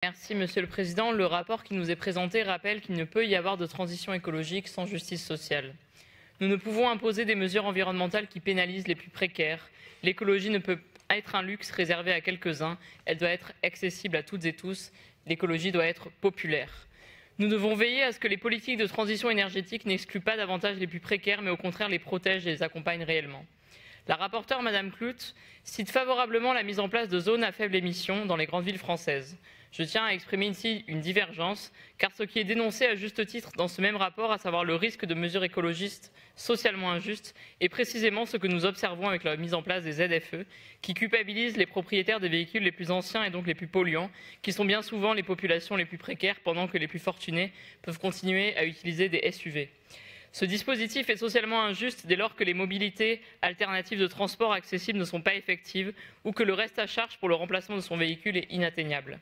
Merci Monsieur le Président. Le rapport qui nous est présenté rappelle qu'il ne peut y avoir de transition écologique sans justice sociale. Nous ne pouvons imposer des mesures environnementales qui pénalisent les plus précaires. L'écologie ne peut être un luxe réservé à quelques-uns, elle doit être accessible à toutes et tous. L'écologie doit être populaire. Nous devons veiller à ce que les politiques de transition énergétique n'excluent pas davantage les plus précaires, mais au contraire les protègent et les accompagnent réellement. La rapporteure, Madame Kloot, cite favorablement la mise en place de zones à faible émission dans les grandes villes françaises. Je tiens à exprimer ici une divergence, car ce qui est dénoncé à juste titre dans ce même rapport, à savoir le risque de mesures écologistes socialement injustes, est précisément ce que nous observons avec la mise en place des ZFE, qui culpabilisent les propriétaires des véhicules les plus anciens et donc les plus polluants, qui sont bien souvent les populations les plus précaires, pendant que les plus fortunés peuvent continuer à utiliser des SUV. Ce dispositif est socialement injuste dès lors que les mobilités alternatives de transport accessibles ne sont pas effectives ou que le reste à charge pour le remplacement de son véhicule est inatteignable.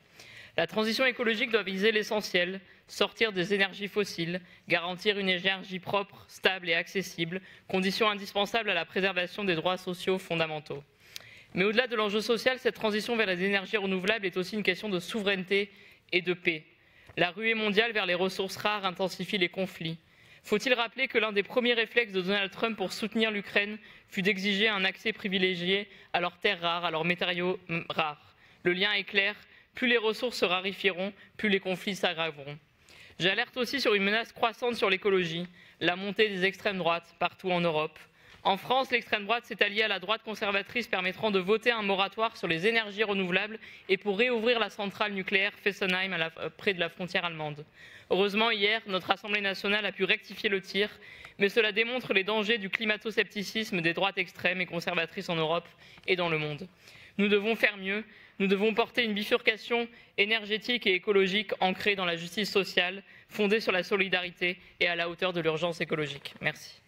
La transition écologique doit viser l'essentiel, sortir des énergies fossiles, garantir une énergie propre, stable et accessible, condition indispensable à la préservation des droits sociaux fondamentaux. Mais au-delà de l'enjeu social, cette transition vers les énergies renouvelables est aussi une question de souveraineté et de paix. La ruée mondiale vers les ressources rares intensifie les conflits. Faut-il rappeler que l'un des premiers réflexes de Donald Trump pour soutenir l'Ukraine fut d'exiger un accès privilégié à leurs terres rares, à leurs matériaux rares? Le lien est clair, plus les ressources se raréfieront, plus les conflits s'aggraveront. J'alerte aussi sur une menace croissante sur l'écologie, la montée des extrêmes droites partout en Europe. En France, l'extrême droite s'est alliée à la droite conservatrice permettant de voter un moratoire sur les énergies renouvelables et pour réouvrir la centrale nucléaire Fessenheim près de la frontière allemande. Heureusement, hier, notre Assemblée nationale a pu rectifier le tir, mais cela démontre les dangers du climato-scepticisme des droites extrêmes et conservatrices en Europe et dans le monde. Nous devons faire mieux, nous devons porter une bifurcation énergétique et écologique ancrée dans la justice sociale, fondée sur la solidarité et à la hauteur de l'urgence écologique. Merci.